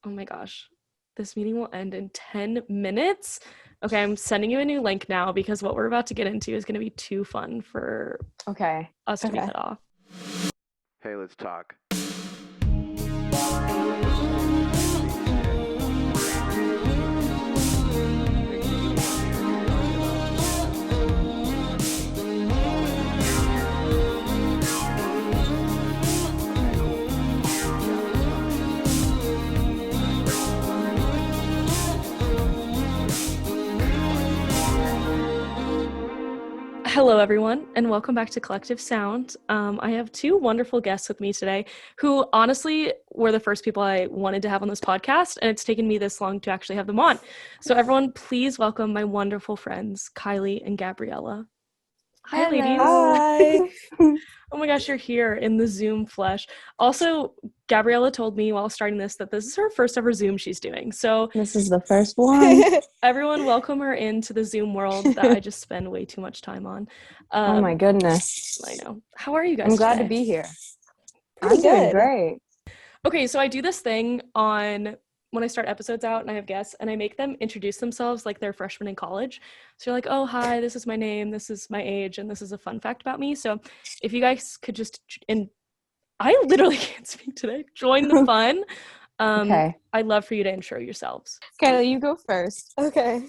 Oh my gosh. This meeting will end in 10 minutes. Okay, I'm sending you a new link now because what we're about to get into is going to be too fun for us to be cut off. Hey, let's talk. Hello, everyone, and welcome back to Collective Sound. I have two wonderful guests with me today who honestly were the first people I wanted to have on this podcast, and it's taken me this long to actually have them on. So everyone, please welcome my wonderful friends, Kylee and Gabriella. Hi, ladies. Hi. Oh my gosh, you're here in the Zoom flesh. Also, Gabriella told me while starting this that this is her first ever Zoom she's doing. So this is the first one. Everyone welcome her into the Zoom world that I just spend way too much time on. Oh my goodness. I know. How are you guys I'm glad today? to be here. Pretty doing good. Great. Okay, so I do this thing on when I start episodes out and I have guests and I make them introduce themselves like they're freshmen in college. So you're like, oh, hi, this is my name, this is my age, and this is a fun fact about me. So if you guys could just, and I literally can't speak today, join the fun. Okay. I'd love for you to intro yourselves. Kylee, you go first. Okay.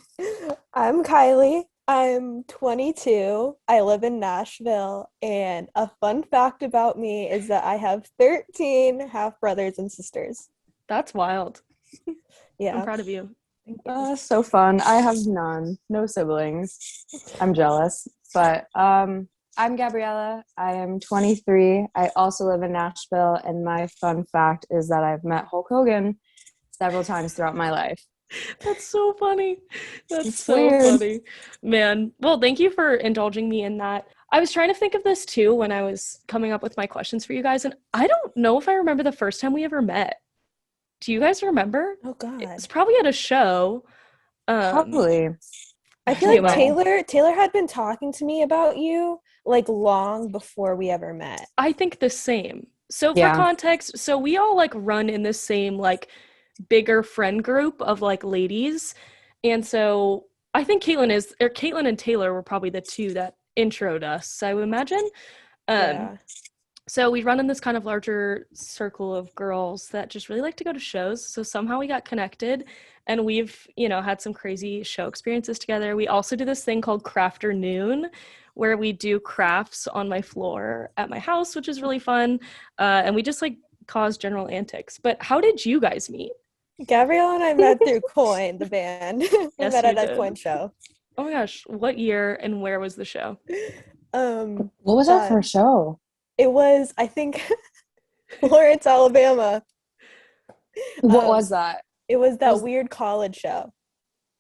I'm Kylee. I'm 22. I live in Nashville. And a fun fact about me is that I have 13 half brothers and sisters. That's wild. Yeah. I'm proud of you. So fun. I have none. No siblings. I'm jealous. But I'm Gabriella. I am 23. I also live in Nashville. And my fun fact is that I've met Hulk Hogan several times throughout my life. That's so funny. That's It's so weird. funny. Man. Well, thank you for indulging me in that. I was trying to think of this too when I was coming up with my questions for you guys. And I don't know if I remember the first time we ever met. Do you guys remember? Oh, God. It's probably at a show. Probably. I feel Anyway. like Taylor had been talking to me about you like long before we ever met. I think the same. So for Yeah. context, so we all like run in the same like bigger friend group of like ladies. And so I think Caitlin and Taylor were probably the two that introed us, I would imagine. Yeah. So we run in this kind of larger circle of girls that just really like to go to shows. So somehow we got connected and we've, had some crazy show experiences together. We also do this thing called Crafternoon where we do crafts on my floor at my house, which is really fun. And we just like cause general antics. But how did you guys meet? Gabrielle and I met through Coin, the band. We Yes, met you at a did. Coin show. Oh my gosh, what year and where was the show? What was our first show? It was, I think, Lawrence, Alabama. What was that? It was that weird college show.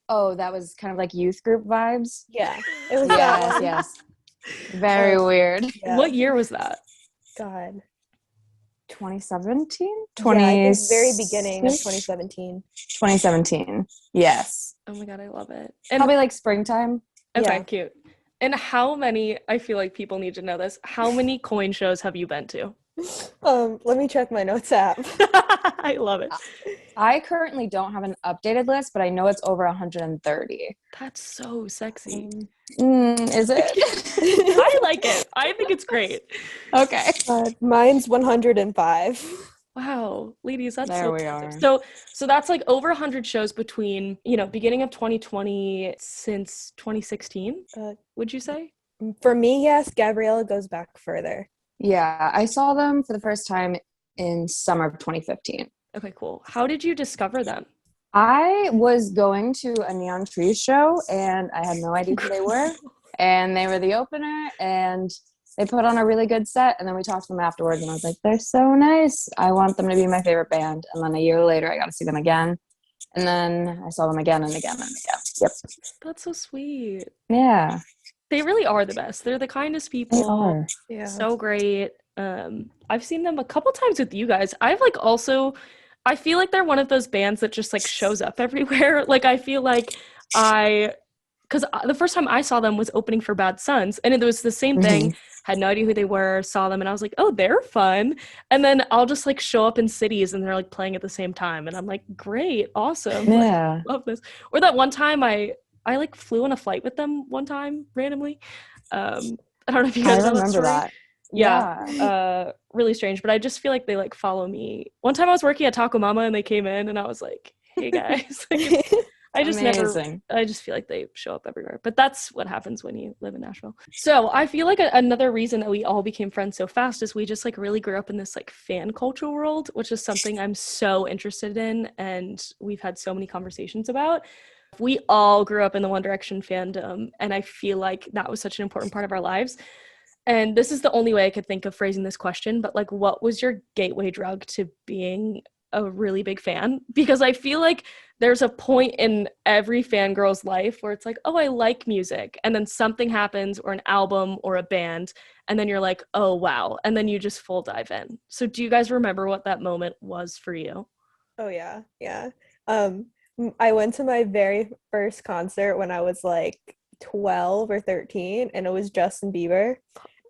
Oh, that was kind of like youth group vibes? Yeah. It was that one. Yes. Very weird. Yeah. What year was that? God. 2017? Yeah, I think very beginning of 2017. 2017. Yes. Oh my god, I love it. And Probably like springtime. okay, Yeah. cute. And how many, I feel like people need to know this, how many coin shows have you been to? Let me check my notes app. I love it. I currently don't have an updated list, but I know it's over 130. That's so sexy. Is it? I like it. I think it's great. Okay. Mine's 105. Wow, ladies, that's There so we impressive. are. So that's like over 100 shows between, beginning of 2020 since 2016, would you say? For me, yes. Gabriella goes back further. Yeah, I saw them for the first time in summer of 2015. Okay, cool. How did you discover them? I was going to a Neon Trees show, and I had no idea who they were, and they were the opener, and they put on a really good set, and then we talked to them afterwards, and I was like, they're so nice. I want them to be my favorite band. And then a year later, I got to see them again, and then I saw them again and again and again. Yep. That's so sweet. Yeah. They really are the best. They're the kindest people. They are. Yeah. So great. I've seen them a couple times with you guys. I've like also, I feel like they're one of those bands that just like shows up everywhere. Like I feel like I because the first time I saw them was opening for Bad Sons, and it was the same thing. Had no idea who they were, saw them, and I was like, oh, they're fun. And then I'll just like show up in cities and they're like playing at the same time, and I'm like, great, awesome, Yeah. like, love this. Or that one time I like flew on a flight with them one time randomly. I don't know if you guys know that remember story. that. Yeah. Really strange, but I just feel like they like follow me. One time I was working at Taco Mama and they came in and I was like, hey guys. Like, I just I just feel like they show up everywhere. But that's what happens when you live in Nashville. So I feel like another reason that we all became friends so fast is we just like really grew up in this like fan culture world, which is something I'm so interested in and we've had so many conversations about. We all grew up in the One Direction fandom, and I feel like that was such an important part of our lives. And this is the only way I could think of phrasing this question, but like, what was your gateway drug to being a really big fan? Because I feel like there's a point in every fangirl's life where it's like, oh, I like music. And then something happens, or an album or a band, and then you're like, oh, wow. And then you just full dive in. So do you guys remember what that moment was for you? Oh, yeah. Yeah. I went to my very first concert when I was like 12 or 13, and it was Justin Bieber.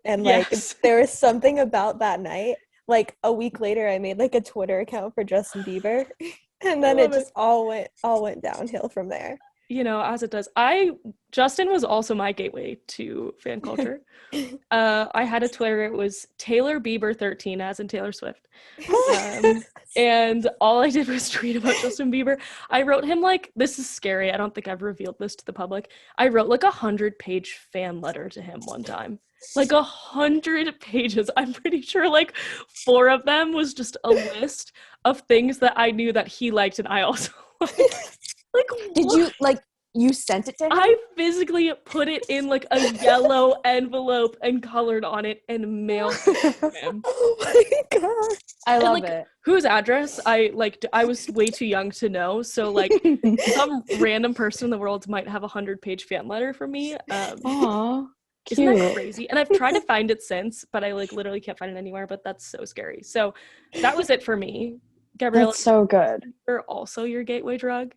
And like, there was something about that night. Like a week later, I made like a Twitter account for Justin Bieber, and then it just all went downhill from there. You know, as it does. Justin was also my gateway to fan culture. I had a Twitter. It was Taylor Bieber 13, as in Taylor Swift. And all I did was tweet about Justin Bieber. I wrote him like, this is scary. I don't think I've revealed this to the public. I wrote like 100-page fan letter to him one time. Like 100 pages. I'm pretty sure like 4 of them was just a list of things that I knew that he liked and I also liked. Like, did you like you sent it to him? I physically put it in like a yellow envelope and colored on it and mailed it to him. Oh my god. I love like, it. Whose address? I was way too young to know. So like some random person in the world might have 100-page fan letter from me. Aww. Isn't that crazy? And I've tried to find it since, but I like literally can't find it anywhere, but that's so scary. So that was it for me. Gabriella, that's so good. You're also your gateway drug?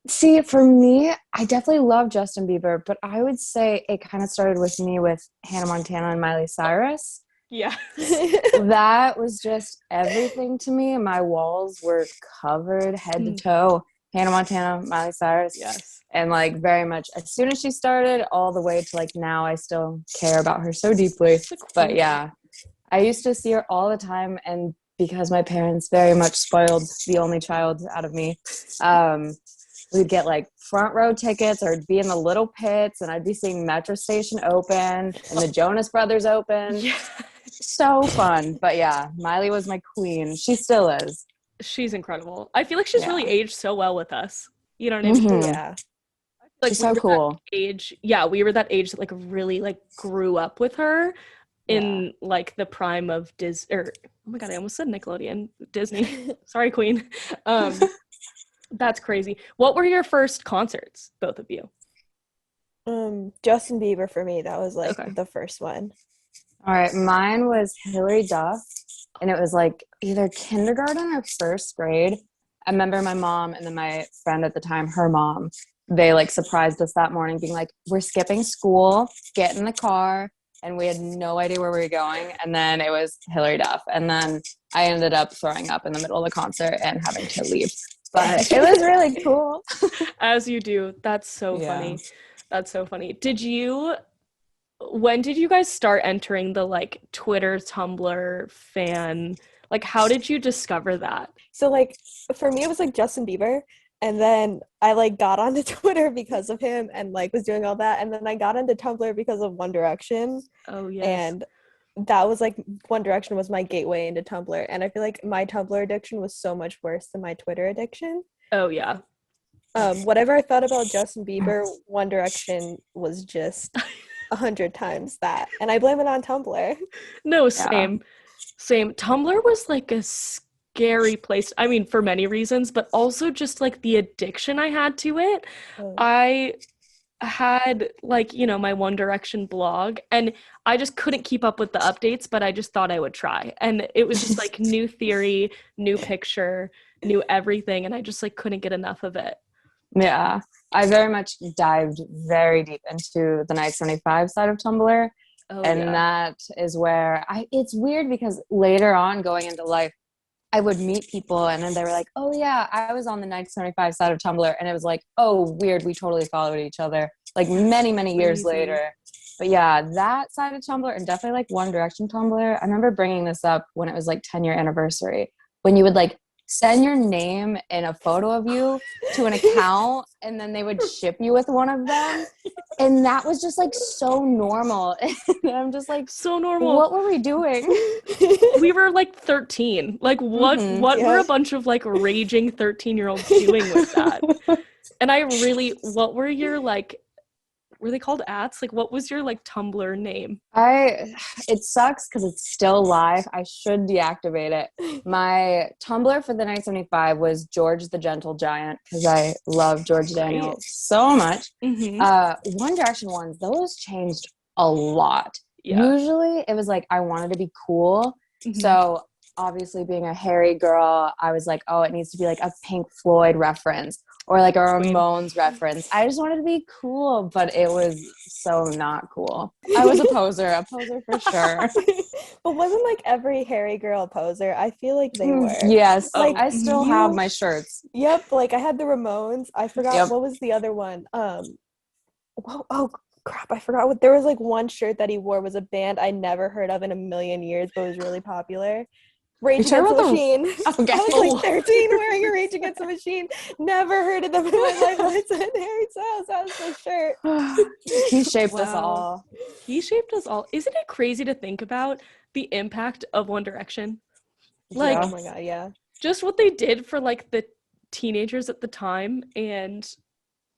See, for me, I definitely love Justin Bieber, but I would say it kind of started with me with Hannah Montana and Miley Cyrus. Yeah. That was just everything to me. My walls were covered head to toe. Hannah Montana, Miley Cyrus. Yes. And like very much as soon as she started all the way to like now, I still care about her so deeply. But yeah, I used to see her all the time, and because my parents very much spoiled the only child out of me, we'd get like front row tickets, or be in the little pits, and I'd be seeing Metro Station open and the Jonas Brothers open. Yeah. So fun. But yeah, Miley was my queen. She still is. She's incredible. I feel like she's really aged so well with us. You know what I mean? Mm-hmm. Yeah. Like, she's so cool. We were that age that like really like grew up with her in like the prime of Disney. Oh my god, I almost said Nickelodeon. Disney. Sorry, Queen. That's crazy. What were your first concerts, both of you? Justin Bieber for me. That was like the first one. All right, mine was Hilary Duff, and it was like either kindergarten or first grade. I remember my mom and then my friend at the time, her mom, they like surprised us that morning being like, we're skipping school, get in the car. And we had no idea where we were going. And then it was Hilary Duff. And then I ended up throwing up in the middle of the concert and having to leave. But it was really cool. As you do. That's so funny. That's so funny. When did you guys start entering the like Twitter, Tumblr fan? Like, how did you discover that? So like for me, it was like Justin Bieber. And then I like got onto Twitter because of him and like was doing all that. And then I got into Tumblr because of One Direction. Oh, yes. And that was like One Direction was my gateway into Tumblr. And I feel like my Tumblr addiction was so much worse than my Twitter addiction. Oh, yeah. Whatever I thought about Justin Bieber, One Direction was just 100 times that. And I blame it on Tumblr. No, same. Tumblr was like a scary place. I mean, for many reasons, but also just like the addiction I had to it. I had like, you know, my One Direction blog, and I just couldn't keep up with the updates, but I just thought I would try. And it was just like new theory, new picture, new everything, and I just like couldn't get enough of it. Yeah. I very much dived very deep into the Night 75 side of Tumblr. Oh And yeah. that is where it's weird because later on going into life, I would meet people and then they were like, oh yeah, I was on the 1975 side of Tumblr. And it was like, oh, weird. We totally followed each other like many, many years Crazy. later. But yeah, that side of Tumblr and definitely like One Direction Tumblr. I remember bringing this up when it was like 10-year anniversary, when you would like send your name and a photo of you to an account and then they would ship you with one of them. And that was just like so normal. And I'm just like, So normal. what were we doing? We were like 13. Like what Mhm. what were Yeah. a bunch of like raging 13-year-olds doing with that? And what were your like, were they called ats? Like what was your like Tumblr name? It sucks because it's still live. I should deactivate it. My Tumblr for the 1975 was George the Gentle Giant because I love George Daniel Great. so much. Mm-hmm. One Direction ones, those changed a lot. Yeah. Usually it was like I wanted to be cool. Mhm. So obviously being a hairy girl, I was like, oh, it needs to be like a Pink Floyd reference or like a Ramones reference. I just wanted to be cool, but it was so not cool. I was a poser for sure. But wasn't like every hairy girl a poser? I feel like they were. Yes, Like, I still have my shirts. Yep, like I had the Ramones. I forgot Yep. what was the other one. Oh crap, I forgot what there was like one shirt that he wore was a band I never heard of in a million years, but was really popular. Rage You're Against the talking Machine. Okay. I was like 13 wearing a Rage Against the Machine. Never heard of them in my life. I said Harry Styles has the shirt. He shaped us Wow. all. He shaped us all. Isn't it crazy to think about the impact of One Direction? Like, Oh my god, yeah. just what they did for like the teenagers at the time and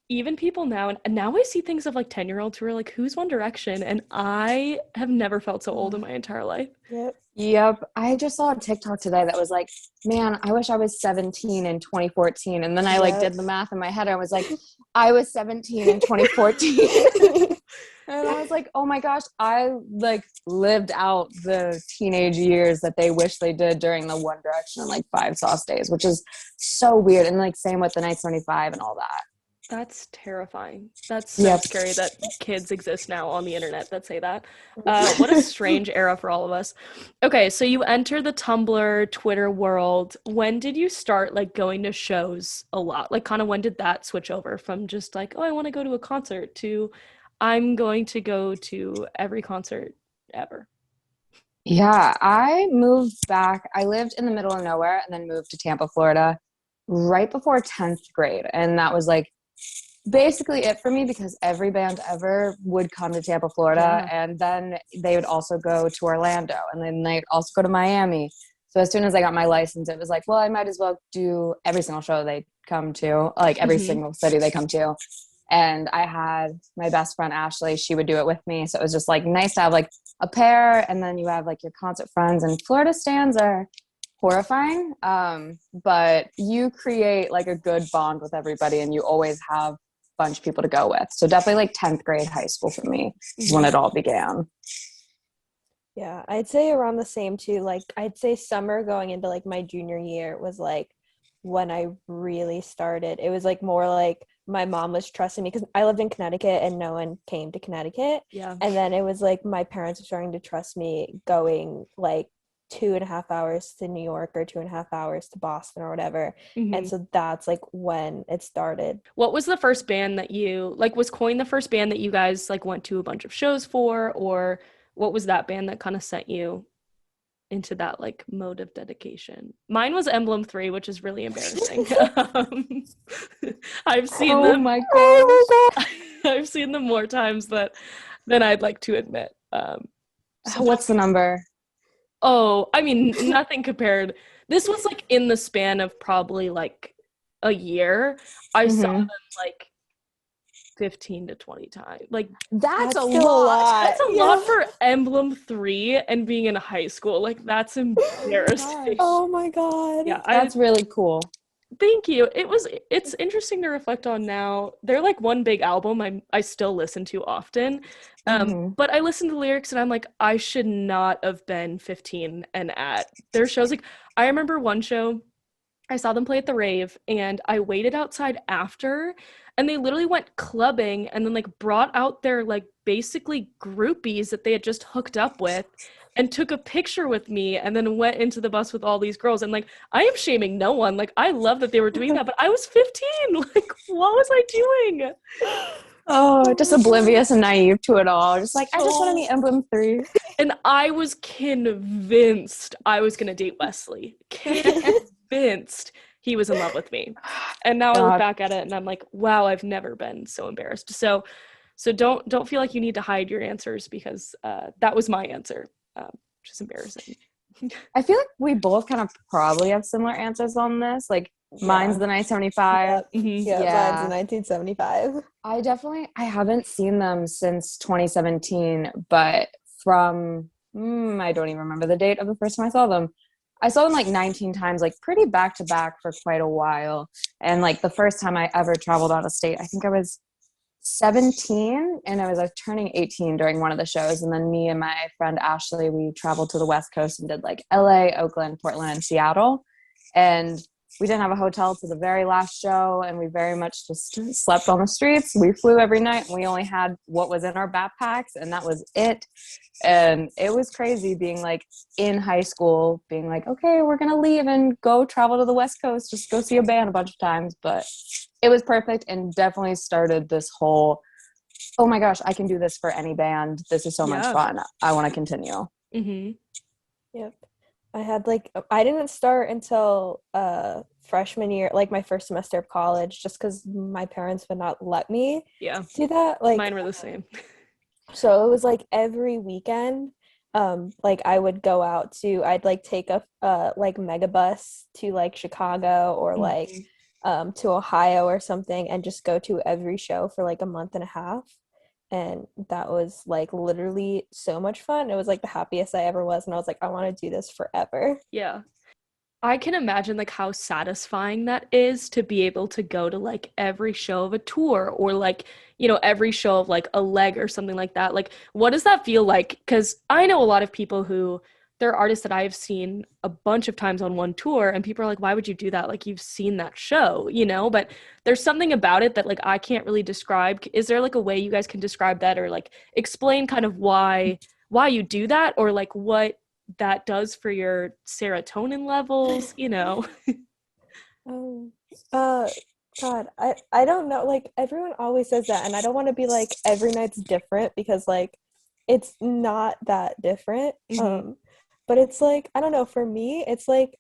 even people now. And now I see things of like 10-year-olds who are like, who's One Direction? And I have never felt so old in my entire life. Yep. I just saw a TikTok today that was like, man, I wish I was 17 in 2014. And then I like did the math in my head. I was like, I was 17 in 2014. And I was like, oh my gosh, I like lived out the teenage years that they wish they did during the One Direction and like Five Sauce days, which is so weird. And like same with the Night 75 and all that. That's terrifying. That's so scary that kids exist now on the internet that say that. What a strange era for all of us. Okay, so you enter the Tumblr, Twitter world. When did you start like going to shows a lot? Like kind of when did that switch over from just like, oh, I want to go to a concert to I'm going to go to every concert ever? Yeah, I moved back. I lived in the middle of nowhere and then moved to Tampa, Florida right before 10th grade. And that was like basically it for me because every band ever would come to Tampa, Florida, and then they would also go to Orlando and then they'd also go to Miami. So as soon as I got my license, it was like, well, I might as well do every single show they come to, like every single city they come to. And I had my best friend, Ashley, she would do it with me. So it was just like nice to have like a pair and then you have like your concert friends, and Florida stands are horrifying. But you create like a good bond with everybody and you always have a bunch of people to go with. So definitely like 10th grade high school for me is when it all began. Yeah, I'd say around the same too. Like I'd say summer going into like my junior year was like when I really started. It was like more like my mom was trusting me because I lived in Connecticut and no one came to Connecticut. Yeah. And then it was like my parents were starting to trust me going like 2.5 hours to New York or 2.5 hours to Boston or whatever. And so that's like when it started. What was the first band that you like, was Coin the first band that you guys like went to a bunch of shows for, or what was that band that kind of sent you into that like mode of dedication? Mine was Emblem 3, which is really embarrassing. I've seen them. My gosh. I've seen them more times than I'd like to admit. So what's the number? Oh, I mean, nothing compared. This was like in the span of probably like a year. I saw them like 15 to 20 times. Like that's a still lot. That's a lot for Emblem 3 and being in high school. Like that's embarrassing. Oh my god. Yeah, that's really cool. Thank you. It's interesting to reflect on now. They're like one big album I still listen to often. But I listen to the lyrics and I'm like, I should not have been 15 and at their shows. Like I remember one show I saw them play at the rave, and I waited outside after, and they literally went clubbing and then like brought out their like basically groupies that they had just hooked up with and took a picture with me and then went into the bus with all these girls. And like, I am shaming no one. Like, I love that they were doing that, but I was 15. Like, what was I doing? Oh, just oblivious and naive to it all. Just like, I just want to meet Emblem 3. And I was convinced I was gonna date Wesley. Convinced he was in love with me. And now I look God. back at it and I'm like, wow, I've never been so embarrassed. So don't feel like you need to hide your answers, because that was my answer, which is embarrassing. I feel like we both kind of probably have similar answers on this. Like, mine's the 975. Yep. Mhm. Yeah, Yeah. mine's the 1975. I haven't seen them since 2017, but from, I don't even remember the date of the first time I saw them. I saw them like 19 times, like pretty back to back for quite a while. And like the first time I ever traveled out of state, I think I was 17 and I was turning 18 during one of the shows. And then me and my friend Ashley, we traveled to the West Coast and did like LA, Oakland, Portland, and Seattle. And we didn't have a hotel to the very last show, and we very much just slept on the streets. We flew every night, and we only had what was in our backpacks, and that was it. And it was crazy being like in high school, being like, okay, we're going to leave and go travel to the West Coast, just go see a band a bunch of times. But it was perfect and definitely started this whole, oh my gosh, I can do this for any band. This is so much fun. I want to continue. Mm-hmm. Yep. I didn't start until freshman year, like my first semester of college, just because my parents would not let me do that. Like, mine were the same. So it was like every weekend, like I would go out to, I'd like take a like megabus to like Chicago or like to Ohio or something, and just go to every show for like a month and a half. And that was like literally so much fun. It was like the happiest I ever was, and I was like, I want to do this forever. Yeah. I can imagine like how satisfying that is to be able to go to like every show of a tour, or like, you know, every show of like a leg or something like that. Like, what does that feel like? Because I know a lot of people who, they're artists that I've seen a bunch of times on one tour, and people are like, why would you do that? Like, you've seen that show, you know? But there's something about it that like I can't really describe. Is there like a way you guys can describe that, or like explain kind of why you do that, or like what that does for your serotonin levels, you know? God, I don't know. Like, everyone always says that, and I don't want to be like every night's different, because like it's not that different. But it's like, I don't know, for me, it's like,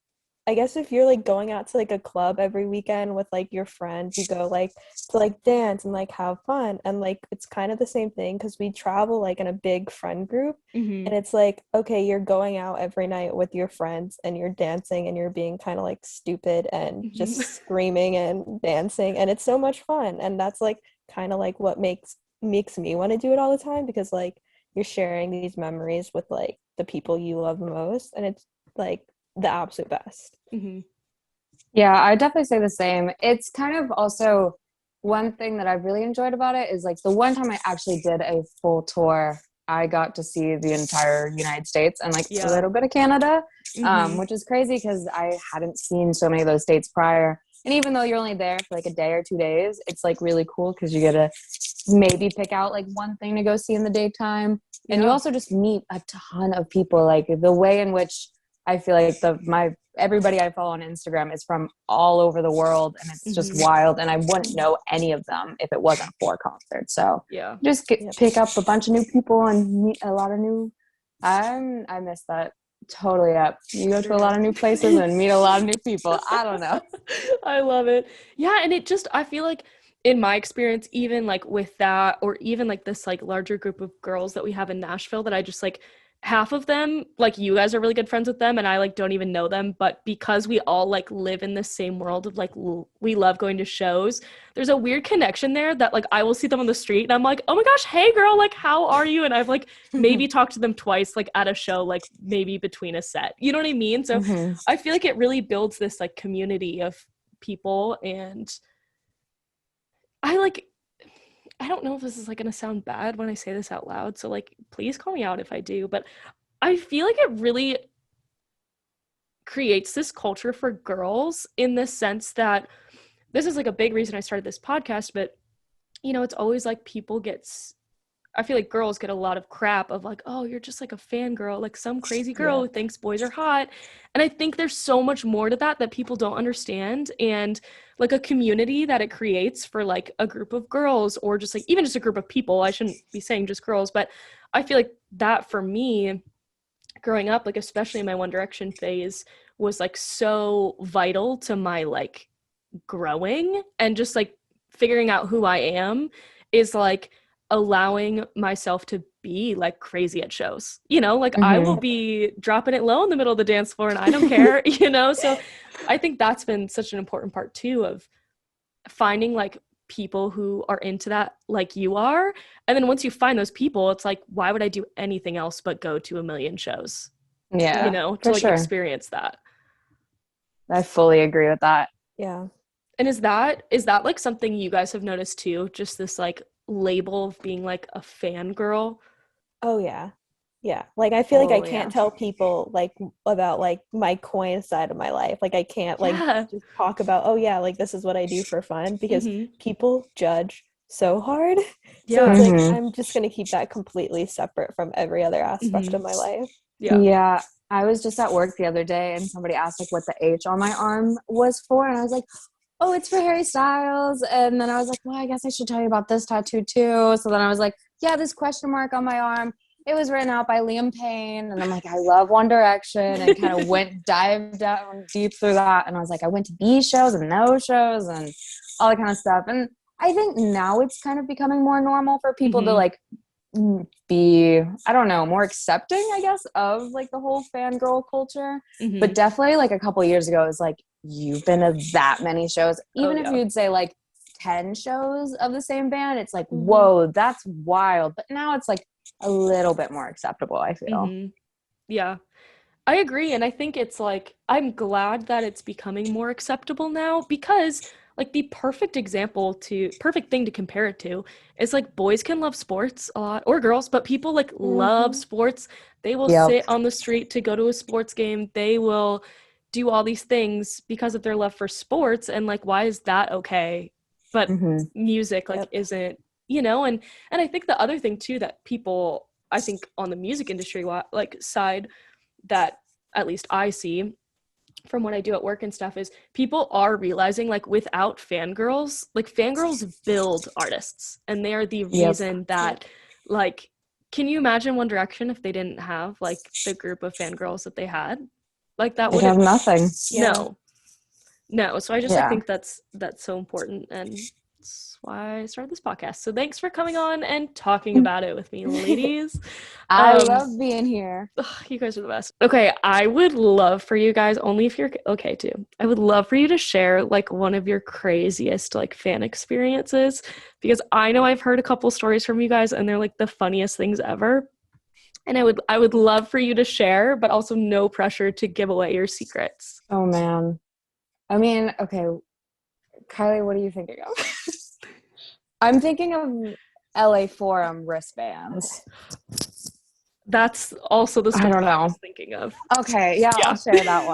I guess if you're like going out to like a club every weekend with like your friends, you go like to like dance and like have fun, and like it's kind of the same thing, because we travel like in a big friend group, and it's like, okay, you're going out every night with your friends and you're dancing and you're being kind of like stupid and just screaming and dancing, and it's so much fun. And that's like kind of like what makes me want to do it all the time, because like you're sharing these memories with like the people you love most, and it's like the absolute best. Yeah, I definitely say the same. It's kind of also one thing that I've really enjoyed about it is like the one time I actually did a full tour, I got to see the entire United States and like a little bit of Canada, which is crazy because I hadn't seen so many of those states prior. And even though you're only there for like a day or 2 days, it's like really cool because you get to maybe pick out like one thing to go see in the daytime. And you also just meet a ton of people. Like the way in which I feel like everybody I follow on Instagram is from all over the world, and it's just wild. And I wouldn't know any of them if it wasn't for concerts. So just pick up a bunch of new people and meet a lot of new. I miss that totally up. You go to a lot of new places and meet a lot of new people. I don't know. I love it. Yeah, and it just, I feel like in my experience, even like with that, or even like this like larger group of girls that we have in Nashville, that I just like, half of them, like you guys are really good friends with them, and I like don't even know them, but because we all like live in the same world of like we love going to shows, there's a weird connection there that like I will see them on the street and I'm like, oh my gosh, hey girl, like how are you? And I've like maybe talked to them twice like at a show, like maybe between a set, you know what I mean? So I feel like it really builds this like community of people. And I don't know if this is like gonna sound bad when I say this out loud, so like please call me out if I do, but I feel like it really creates this culture for girls in the sense that this is like a big reason I started this podcast, but you know, it's always like I feel like girls get a lot of crap of like, oh, you're just like a fangirl, like some crazy girl who thinks boys are hot. And I think there's so much more to that people don't understand, and like a community that it creates for like a group of girls, or just like even just a group of people. I shouldn't be saying just girls, but I feel like that for me growing up, like especially in my One Direction phase, was like so vital to my like growing and just like figuring out who I am, is like allowing myself to be like crazy at shows, you know, like I will be dropping it low in the middle of the dance floor and I don't care, you know. So I think that's been such an important part too, of finding like people who are into that like you are. And then once you find those people, it's like, why would I do anything else but go to a million shows, you know, to like experience that. I fully agree with that. Yeah. And is that like something you guys have noticed too, just this like label of being like a fangirl? Oh yeah. Yeah. Like I feel like I can't tell people like about like my coin side of my life. Like I can't like just talk about, oh yeah, like this is what I do for fun, because people judge so hard. So it's like I'm just gonna keep that completely separate from every other aspect of my life. Yeah. I was just at work the other day and somebody asked like what the H on my arm was for, and I was like, oh, it's for Harry Styles. And then I was like, well, I guess I should tell you about this tattoo too. So then I was like, yeah, this question mark on my arm, it was written out by Liam Payne. And I'm like, I love One Direction, and kind of dived down deep through that. And I was like, I went to these shows and those shows and all that kind of stuff. And I think now it's kind of becoming more normal for people to like be, I don't know, more accepting, I guess, of like the whole fangirl culture. But definitely like a couple years ago, it was like, you've been to that many shows. Even if you'd say like 10 shows of the same band, it's like, whoa, that's wild. But now it's like a little bit more acceptable, I feel. Yeah, I agree. And I think it's like, I'm glad that it's becoming more acceptable now, because like the perfect thing to compare it to is like boys can love sports a lot, or girls, but people like love sports. They will sit on the street to go to a sports game. They will do all these things because of their love for sports. And like, why is that okay? But music like isn't, you know. And I think the other thing too that people, I think on the music industry like side, that at least I see from what I do at work and stuff, is people are realizing like without fangirls, like fangirls build artists, and they are the reason that like, can you imagine One Direction if they didn't have like the group of fangirls that they had? Like that would have nothing. No. So I just I think that's so important, and that's why I started this podcast. So thanks for coming on and talking about it with me, ladies. I love being here. You guys are the best. Okay, I would love for you guys, only if you're okay too, I would love for you to share like one of your craziest like fan experiences, because I know I've heard a couple stories from you guys and they're like the funniest things ever. And I would love for you to share, but also no pressure to give away your secrets. Oh man. I mean, okay, Kylie, what are you thinking of? I'm thinking of LA Forum wristbands. That's also the stuff I don't know. I was thinking of. Okay, yeah, I'll share that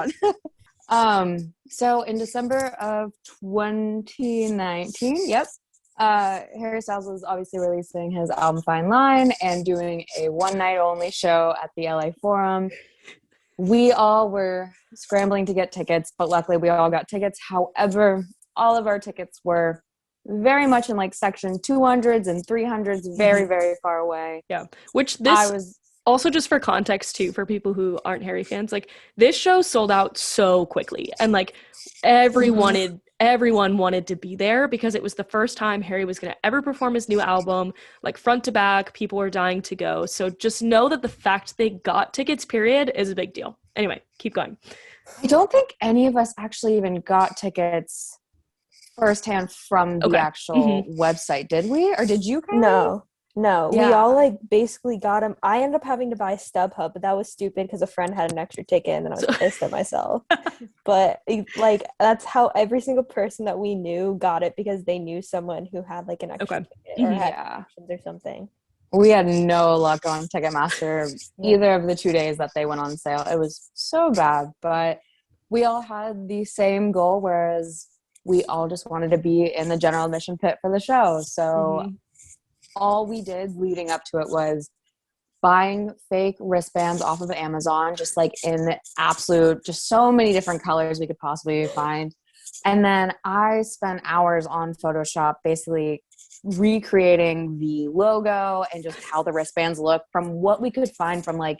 one. So in December of 2019, Harry Styles was obviously releasing his album Fine Line and doing a one night only show at the LA Forum. We all were scrambling to get tickets, but luckily we all got tickets. However, all of our tickets were very much in like section 200s and 300s, very, very far away. Yeah, which this was also, just for context too, for people who aren't Harry fans, like this show sold out so quickly, and like everyone wanted to be there because it was the first time Harry was going to ever perform his new album, like front to back. People were dying to go. So just know that the fact they got tickets, period, is a big deal. Anyway, keep going. I don't think any of us actually even got tickets firsthand from the actual website, did we? Or did you? No, we all like basically got them. I ended up having to buy StubHub, but that was stupid because a friend had an extra ticket and then I was pissed at myself. But like that's how every single person that we knew got it, because they knew someone who had like an extra ticket or had options or something. We had no luck on Ticketmaster either of the 2 days that they went on sale. It was so bad, but we all had the same goal, whereas we all just wanted to be in the general admission pit for the show. So all we did leading up to it was buying fake wristbands off of Amazon, just like in absolute, just so many different colors we could possibly find. And then I spent hours on Photoshop basically recreating the logo and just how the wristbands look from what we could find from like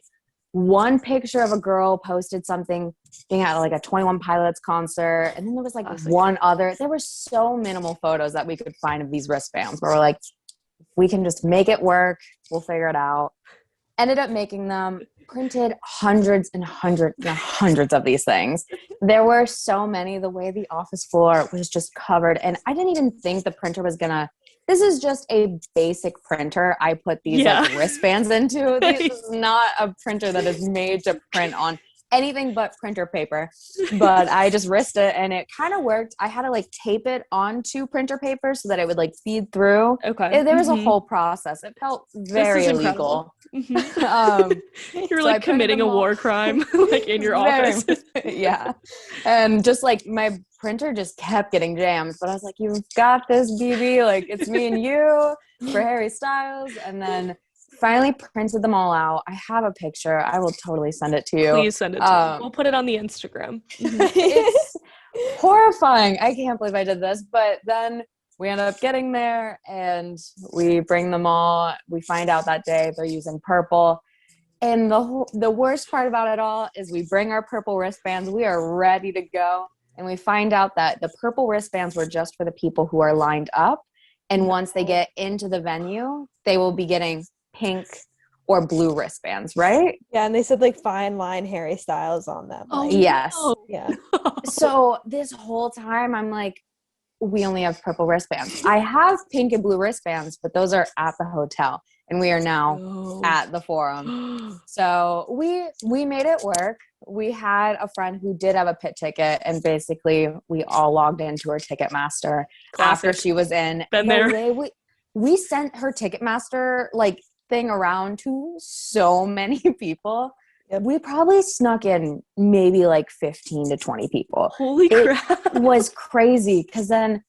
one picture of a girl posted something being at like a 21 Pilots concert. And then there was like one other, there were so minimal photos that we could find of these wristbands where we're like, we can just make it work. We'll figure it out. Ended up making them, printed hundreds and hundreds and hundreds of these things. There were so many. The way the office floor was just covered. And I didn't even think the printer was gonna, this is just a basic printer I put these like wristbands into. This is not a printer that is made to print on anything but printer paper. But I just risked it and it kind of worked. I had to like tape it onto printer paper so that it would like feed through. There was a whole process. It felt very illegal. You're like committing a war crime like in your office. Yeah. And just like my printer just kept getting jammed, but I was like, you've got this, BB. Like it's me and you for Harry Styles. And then finally printed them all out. I have a picture. I will totally send it to you. Please send it to me. We'll put it on the Instagram. It's horrifying. I can't believe I did this. But then we end up getting there and we bring them all. We find out that day they're using purple. And the worst part about it all is we bring our purple wristbands. We are ready to go. And we find out that the purple wristbands were just for the people who are lined up. And once they get into the venue, they will be getting pink or blue wristbands, right? Yeah, and they said like fine line Harry Styles on them. Like, yes. No. Yeah. So this whole time I'm like, we only have purple wristbands. I have pink and blue wristbands, but those are at the hotel and we are now at the Forum. So we made it work. We had a friend who did have a pit ticket and basically we all logged into her Ticketmaster after she was in. Been there. We sent her Ticketmaster like thing around to so many people. We probably snuck in maybe like 15 to 20 people. Holy crap. It was crazy because then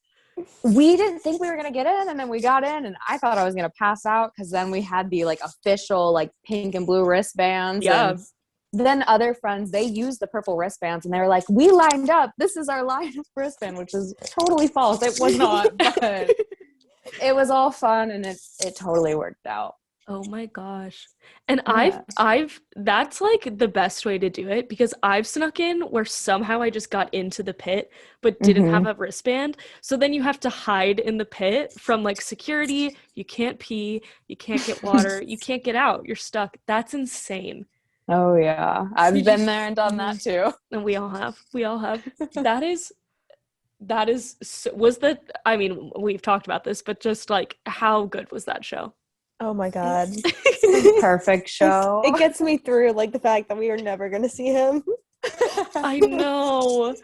we didn't think we were going to get in and then we got in and I thought I was going to pass out because then we had the like official like pink and blue wristbands. Yeah. And then other friends, they used the purple wristbands and they were like, we lined up. This is our line of wristband, which is totally false. It was not, but it was all fun and it totally worked out. Oh my gosh. And I've that's like the best way to do it because I've snuck in where somehow I just got into the pit but didn't have a wristband. So then you have to hide in the pit from like security. You can't pee, you can't get water, you can't get out. You're stuck. That's insane. Oh yeah. I've been there and done that too. And we all have. That is was that, I mean, we've talked about this, but just like how good was that show? Oh my God. Perfect show. It gets me through like the fact that we are never going to see him. I know.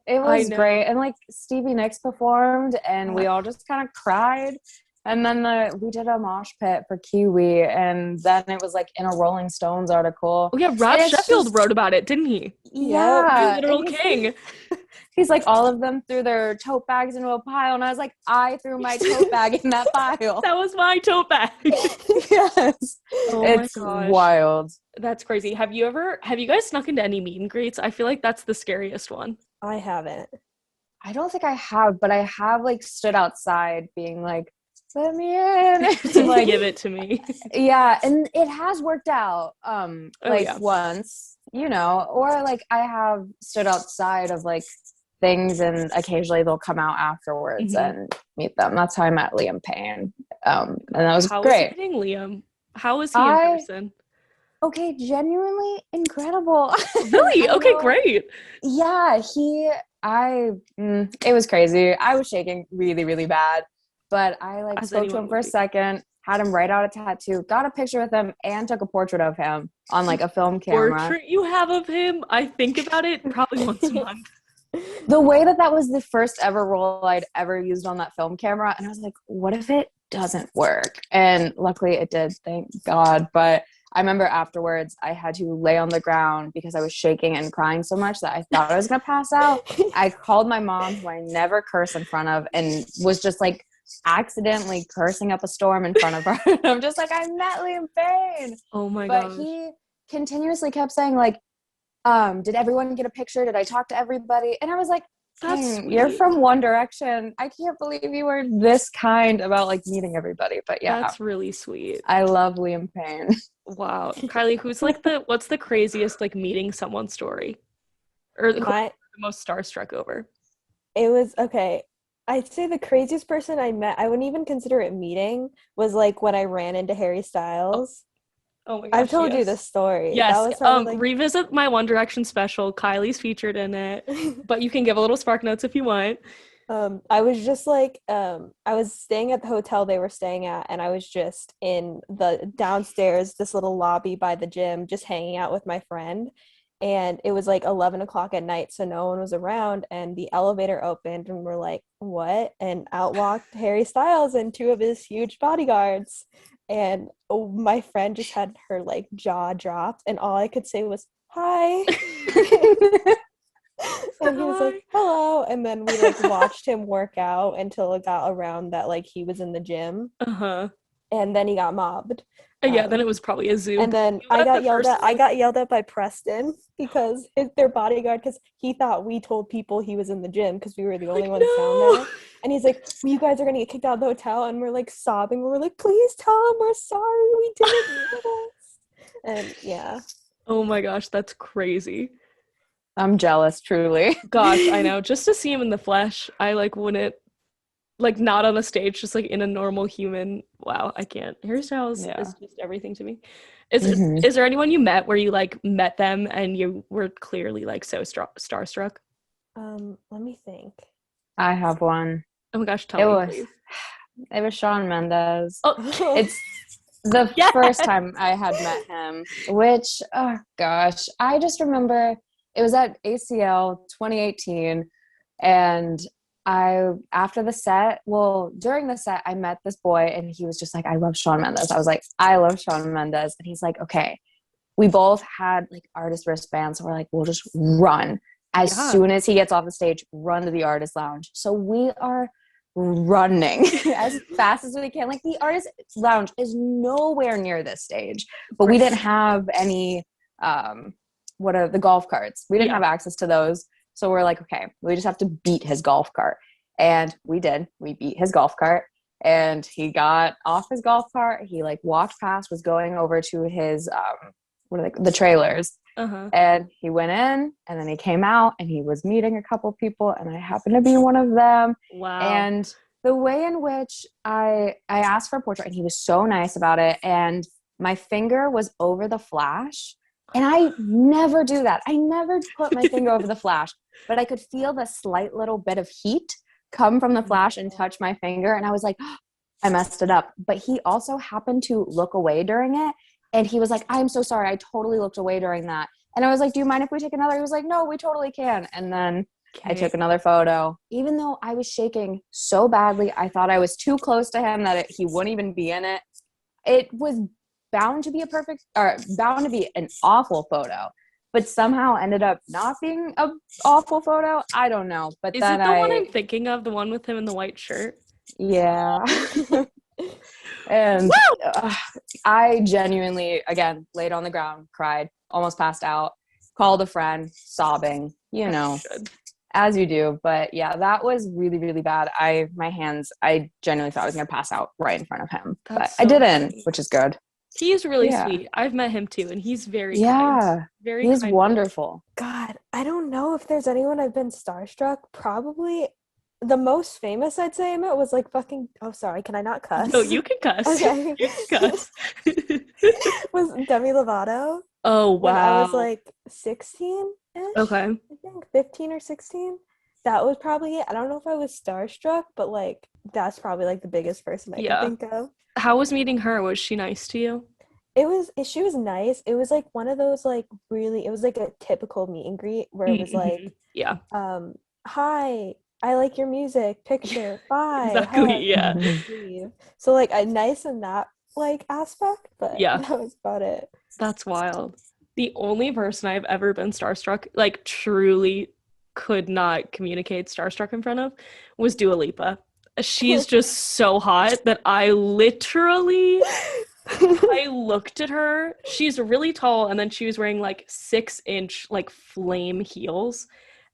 It was great. And like Stevie Nicks performed and we all just kind of cried. And then we did a mosh pit for Kiwi and then it was like in a Rolling Stones article. Oh yeah, Rob Sheffield wrote about it, didn't he? Yeah. The literal king. He's like, all of them threw their tote bags into a pile. And I was like, I threw my tote bag in that pile. That was my tote bag. Yes. Oh it's wild. That's crazy. Have you guys snuck into any meet and greets? I feel like that's the scariest one. I haven't. I don't think I have, but I have like stood outside being like, let me in. To like give it to me. Yeah. And it has worked out. Once, you know, or like I have stood outside of like things and occasionally they'll come out afterwards and meet them. That's how I met Liam Payne. And that was great. How was meeting Liam? How was he in person? Okay, genuinely incredible. Really? Okay, great. Yeah, it was crazy. I was shaking really, really bad. But I like spoke to him for a second, had him write out a tattoo, got a picture with him, and took a portrait of him on like a film camera. Portrait you have of him? I think about it probably once a month. The way that was the first ever roll I'd ever used on that film camera, and I was like, what if it doesn't work? And luckily it did, thank God. But I remember afterwards I had to lay on the ground because I was shaking and crying so much that I thought I was going to pass out. I called my mom, who I never curse in front of, and was just like accidentally cursing up a storm in front of her. I'm just like, I met Liam Payne. Oh my But gosh. he continuously kept saying like, did everyone get a picture? Did I talk to everybody? And I was like, That's dang, you're sweet. from One Direction. I can't believe you were this kind about like meeting everybody. But yeah, That's really sweet. I love Liam Payne. Wow. Kylie, who's like what's the craziest like meeting someone story? Or who are you the most starstruck over? It was okay. I'd say the craziest person I met, I wouldn't even consider it meeting, was like when I ran into Harry Styles. Oh my gosh. I've told you this story. Yes. That was probably revisit my One Direction special. Kylie's featured in it. But you can give a little spark notes if you want. I was just like, I was staying at the hotel they were staying at, and I was just in the downstairs, this little lobby by the gym, just hanging out with my friend. And it was like 11 o'clock at night, so no one was around, and the elevator opened, and we're like, what? And out walked Harry Styles and two of his huge bodyguards. And my friend just had her like jaw dropped, and all I could say was, hi. And he was like, hello. And then we like watched him work out until it got around that like he was in the gym. Uh-huh. And then he got mobbed. Yeah, then it was probably a zoo. And then I got yelled at by Preston because their bodyguard, because he thought we told people he was in the gym because we were the only ones down there. And he's like, well, you guys are gonna get kicked out of the hotel. And we're like sobbing. We're like, please tell him we're sorry. We didn't do this. And yeah. Oh my gosh, that's crazy. I'm jealous, truly. Gosh, I know. Just to see him in the flesh, I like wouldn't, like not on a stage, just like in a normal human. Wow, I can't. Harry Styles is just everything to me. Is there anyone you met where you like met them and you were clearly like so starstruck? Let me think. I have one. Oh my gosh, tell me, please. It was Shawn Mendes. Oh, it's the first time I had met him, which, oh gosh, I just remember it was at ACL 2018, and after the set, during the set, I met this boy, and he was just like, I love Shawn Mendes. I was like, I love Shawn Mendes. And he's like, okay. We both had like artist wristbands, so we're like, we'll just run. As soon as he gets off the stage, run to the artist lounge. So we are running as fast as we can. Like the artist lounge is nowhere near this stage, but we didn't have any, what are the golf carts? We didn't have access to those. So we're like, okay, we just have to beat his golf cart. And we did. We beat his golf cart, and he got off his golf cart. He like walked past, was going over to his, the trailers. And he went in, and then he came out, and he was meeting a couple people, and I happened to be one of them. Wow. And the way in which I asked for a portrait, and he was so nice about it, and my finger was over the flash. And I never do that. I never put my finger over the flash, but I could feel the slight little bit of heat come from the flash and touch my finger. And I was like, oh, I messed it up. But he also happened to look away during it. And he was like, I'm so sorry. I totally looked away during that. And I was like, do you mind if we take another? He was like, no, we totally can. And then I took another photo. Even though I was shaking so badly, I thought I was too close to him that he wouldn't even be in it. It was bound to be an awful photo, but somehow ended up not being an awful photo. I don't know. But is it the one I'm thinking of, the one with him in the white shirt? Yeah. And I genuinely, again, laid on the ground, cried, almost passed out, called a friend, sobbing, as you do. But yeah, that was really, really bad. I genuinely thought I was going to pass out right in front of him. But I didn't, which is good. He's really sweet. I've met him too, and he's very kind. He's kind wonderful. God, I don't know if there's anyone I've been starstruck. Probably the most famous I'd say I met was like fucking. Oh, sorry. Can I not cuss? No, you can cuss. Okay. You can cuss. Was Demi Lovato. Oh, wow. When I was like 16-ish. Okay. I think 15 or 16. That was probably it. I don't know if I was starstruck, but like that's probably like the biggest person I can think of. How was meeting her? Was she nice to you? She was nice. It was like one of those like really, it was like a typical meet and greet where it was like, hi, I like your music, picture, bye. Exactly, hug, leave. So like nice in that like aspect, but Yeah. that was about it. That's wild. The only person I've ever been starstruck, like truly could not communicate starstruck in front of, was Dua Lipa. She's just so hot that I looked at her. She's really tall, and then she was wearing like 6-inch like flame heels.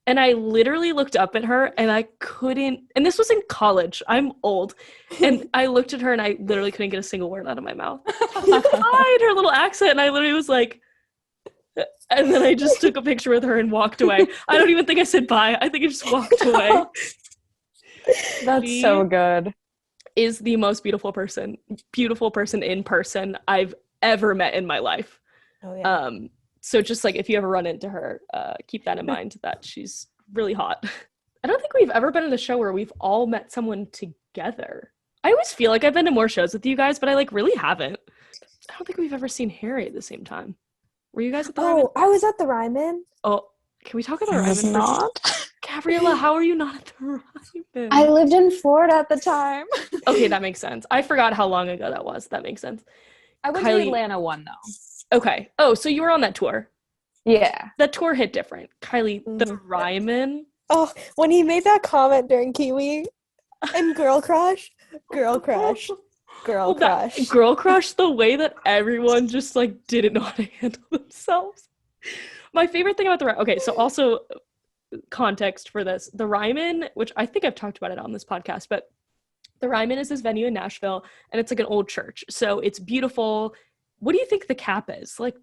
And I literally looked up at her and I couldn't, and this was in college. I'm old. And I looked at her and I literally couldn't get a single word out of my mouth. She was high in her little accent, and I literally was like, and then I just took a picture with her and walked away. I don't even think I said bye. I think I just walked away. That's so good. Is the most beautiful person in person I've ever met in my life. Oh yeah. So just like if you ever run into her, keep that in mind that she's really hot. I don't think we've ever been in a show where we've all met someone together. I always feel like I've been to more shows with you guys, but I like really haven't. I don't think we've ever seen Harry at the same time. Were you guys at the Ryman? Oh, I was at the Ryman. Oh, can we talk about I Ryman? was not. Gabriella, how are you not at the Ryman? I lived in Florida at the time. Okay, that makes sense. I forgot how long ago that was. That makes sense. I went to the Atlanta one though. Okay. Oh, so you were on that tour. Yeah. That tour hit different. Kylee, the Ryman. Oh, when he made that comment during Kiwi and Girl Crush, Girl Crush, Girl Crush. Girl Crush, the way that everyone just like didn't know how to handle themselves. My favorite thing about the okay, so also context for this. The Ryman, which I think I've talked about it on this podcast, but the Ryman is this venue in Nashville, and it's like an old church. So it's beautiful. What do you think the cap is? Like,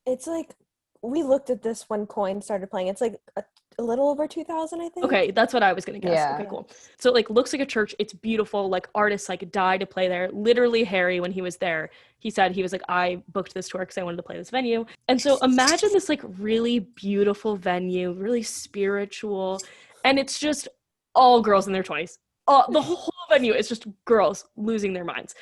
It's like, we looked at this when Coin started playing. It's like a little over 2,000, I think. okay, that's what I was gonna guess. Yeah. Okay, cool. So it like looks like a church. It's beautiful. Like artists like die to play there. Literally, Harry, when he was there, he said he was like, I booked this tour because I wanted to play this venue. And so imagine this like really beautiful venue, really spiritual, and it's just all girls in their 20s. The whole venue is just girls losing their minds.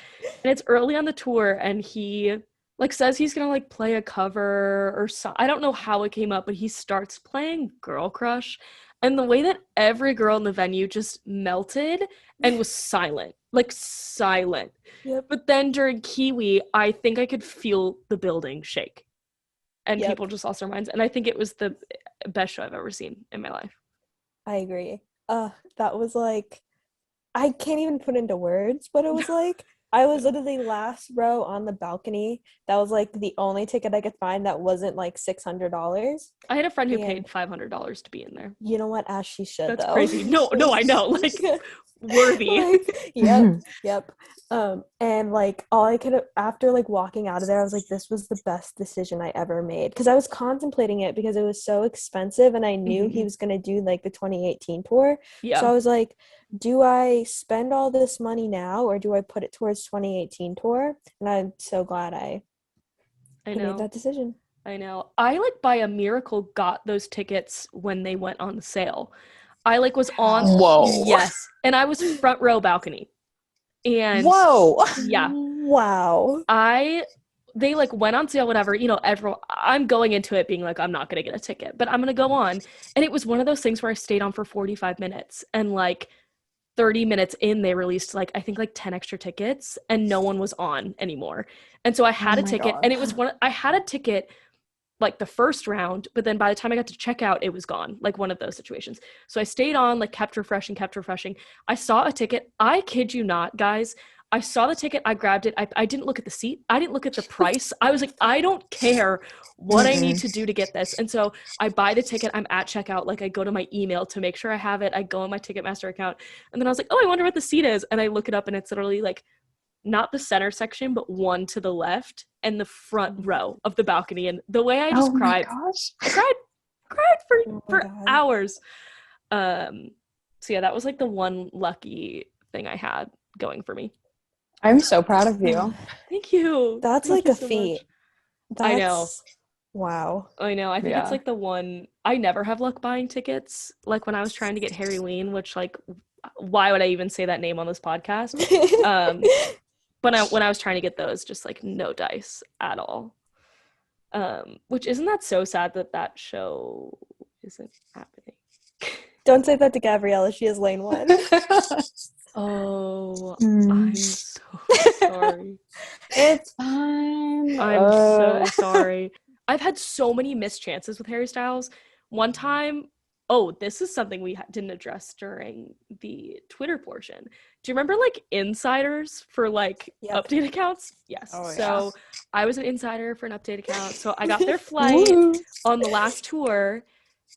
And it's early on the tour, and he like says he's gonna like play a cover or so. I don't know how it came up, but he starts playing Girl Crush, and the way that every girl in the venue just melted and was silent. Yep. But then during Kiwi, I think I could feel the building shake, and people just lost their minds. And I think it was the best show I've ever seen in my life. I agree. That was like, I can't even put into words what it was like. I was literally last row on the balcony. That was like the only ticket I could find that wasn't like $600. I had a friend who paid $500 to be in there. You know what? As she should. That's though. crazy. No, I know. Like, worthy. Yep. And like all I could after like walking out of there, I was like, this was the best decision I ever made, because I was contemplating it because it was so expensive, and I knew he was gonna do like the 2018 tour. Yeah. So I was like, do I spend all this money now, or do I put it towards 2018 tour? And I'm so glad I made that decision. I know. I like by a miracle got those tickets when they went on sale. I like was on. Whoa. Yes. And I was front row balcony. And whoa. Yeah. Wow. They like went on sale, whatever, you know, everyone, I'm going into it being like, I'm not going to get a ticket, but I'm going to go on. And it was one of those things where I stayed on for 45 minutes, and like 30 minutes in, they released like, I think like 10 extra tickets, and no one was on anymore. And so I had a ticket, and it was I had a ticket like the first round, but then by the time I got to check out, it was gone, like one of those situations. So I stayed on, like kept refreshing. I saw a ticket. I kid you not, guys. I saw the ticket. I grabbed it. I didn't look at the seat. I didn't look at the price. I was like, I don't care what I need to do to get this. And so I buy the ticket. I'm at checkout. Like I go to my email to make sure I have it. I go on my Ticketmaster account. And then I was like, oh, I wonder what the seat is. And I look it up, and it's literally like not the center section, but one to the left and the front row of the balcony. And the way I just cried, I cried for hours. So yeah, that was like the one lucky thing I had going for me. I'm so proud of you. Thank you. That's Thank like you a so feat. I know. Wow. I know. I think it's like the one, I never have luck buying tickets. Like when I was trying to get Harry Lean, which like, why would I even say that name on this podcast? But when I was trying to get those, just like no dice at all. Which isn't that so sad that show isn't happening? Don't say that to Gabriella. She has lane one. Oh, Mm. I'm so sorry. It's fine. I'm so sorry. I've had so many missed chances with Harry Styles. One time, oh, this is something we didn't address during the Twitter portion. Do you remember like insiders for like Yep. update accounts? Yes. Oh, So yeah. I was an insider for an update account. So I got their flight Woo. on the last tour,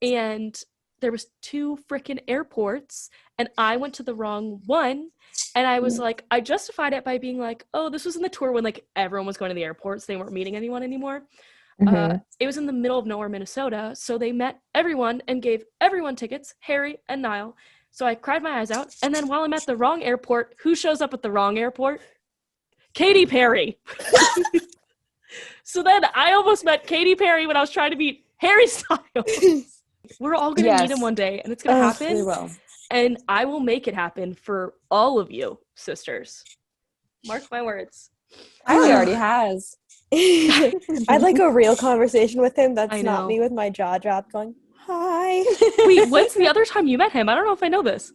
and there was 2 freaking airports, and I went to the wrong one. And I was like, I justified it by being like, oh, this was in the tour when like everyone was going to the airports. They weren't meeting anyone anymore. Mhm. It was in the middle of nowhere, Minnesota. So they met everyone and gave everyone tickets, Harry and Niall. So I cried my eyes out. And then while I'm at the wrong airport, who shows up at the wrong airport? Katy Perry. So then I almost met Katy Perry when I was trying to meet Harry Styles. We're all going to meet him Yes. one day, and it's going to We happen. will. And I will make it happen for all of you, sisters. Mark my words. Kylie already has. I'd like a real conversation with him. I That's know. not me with my jaw dropped going, hi. Wait, when's the other time you met him? I don't know if I know this.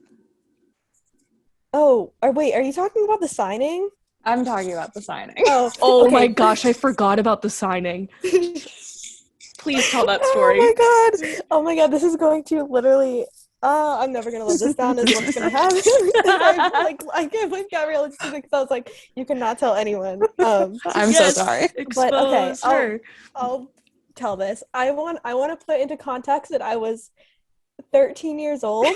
Oh, wait, are you talking about the signing? I'm talking about the signing. Oh okay. my gosh, I forgot about the signing. Please tell that story. Oh my god, this is going to literally I'm never gonna live this down is what's gonna happen. I can't believe Gabriella just did it because I was like, you cannot tell anyone. I'm so sorry. But okay, Expose her. I'll tell this. I want to put into context that I was 13 years old.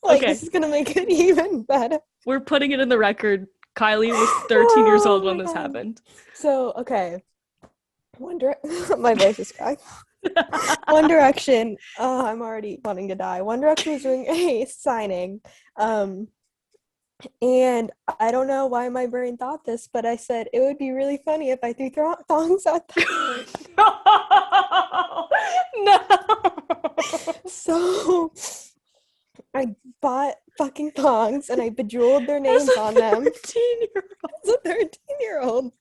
Like, Okay. this is gonna make it even better. We're putting it in the record. Kylie was 13 years old when my this God. happened. So, okay. My voice is cracked. One Direction. Oh, I'm already wanting to die. One Direction was doing a signing. And I don't know why my brain thought this, but I said it would be really funny if I threw thongs at them. No. So I bought fucking thongs and I bejeweled their names on them. 13-year-old. As a 13-year-old.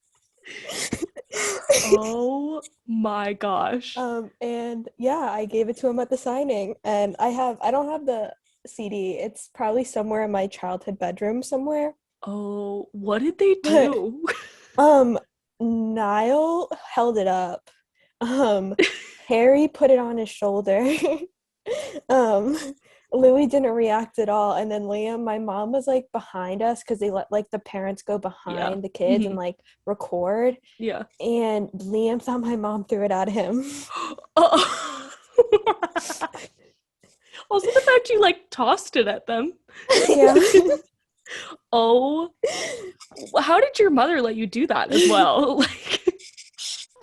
Oh my gosh. And yeah, I gave it to him at the signing, and I don't have the CD. It's probably somewhere in my childhood bedroom somewhere. Oh, what did they do? Niall held it up. Harry put it on his shoulder. Louis didn't react at all, and then Liam, my mom was like behind us because they let like the parents go behind the kids and like record. Yeah. And Liam thought my mom threw it at him. Oh. Also, the fact you like tossed it at them. Yeah. Oh, how did your mother let you do that as well? Like,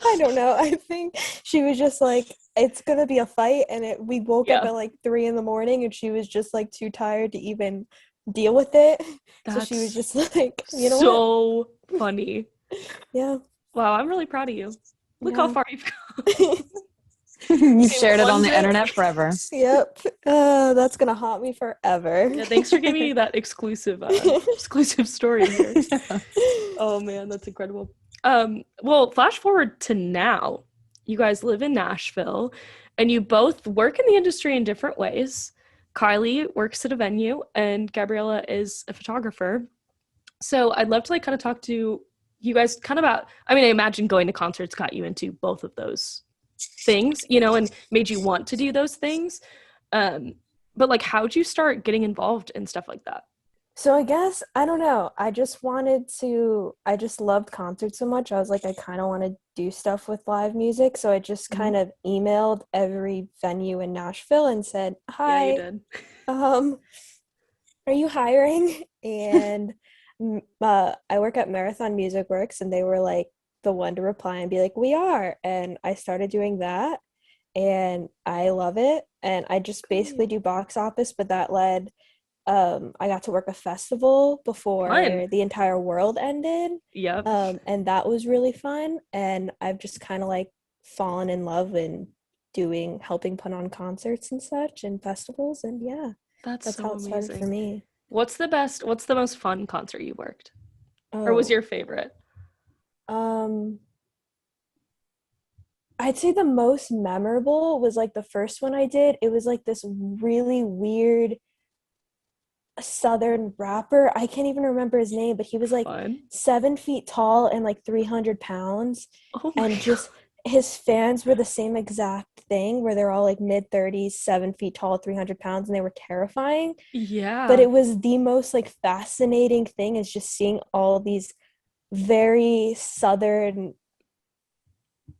I don't know. I think she was just like, it's gonna be a fight, and we woke up at like 3 a.m, and she was just like too tired to even deal with it. So she was just like, you know so what? funny. Yeah. Wow, I'm really proud of you. Look how far you've come. You shared it on the internet forever. Yep. That's gonna haunt me forever. Yeah, thanks for giving me that exclusive story here. Oh man, that's incredible. Well, flash forward to now. You guys live in Nashville, and you both work in the industry in different ways. Kylie works at a venue, and Gabriella is a photographer. So I'd love to like kind of talk to you guys kind of about, I mean, I imagine going to concerts got you into both of those things, you know, and made you want to do those things. But like, how'd you start getting involved in stuff like that? So I guess, I don't know. I just loved concerts so much. I was like, I kind of want to do stuff with live music. So I just kind of emailed every venue in Nashville and said, hi, Yeah, you did. Are you hiring? And I work at Marathon Music Works, and they were like the one to reply and be like, we are. And I started doing that, and I love it. And I just basically do box office, but that led I got to work a festival before the entire world ended. Yep. And that was really fun. And I've just kind of like fallen in love in helping put on concerts and such and festivals. And yeah, that's so how it started for me. What's the most fun concert you worked? Or was your favorite? I'd say the most memorable was like the first one I did. It was like this really weird Southern rapper. I can't even remember his name, but he was like Fun. 7 feet tall and like 300 pounds. Oh my And God. just his fans were the same exact thing where they're all like mid 30s, 7 feet tall, 300 pounds, and they were terrifying. But Yeah. it was the most like fascinating thing is just seeing all these very Southern.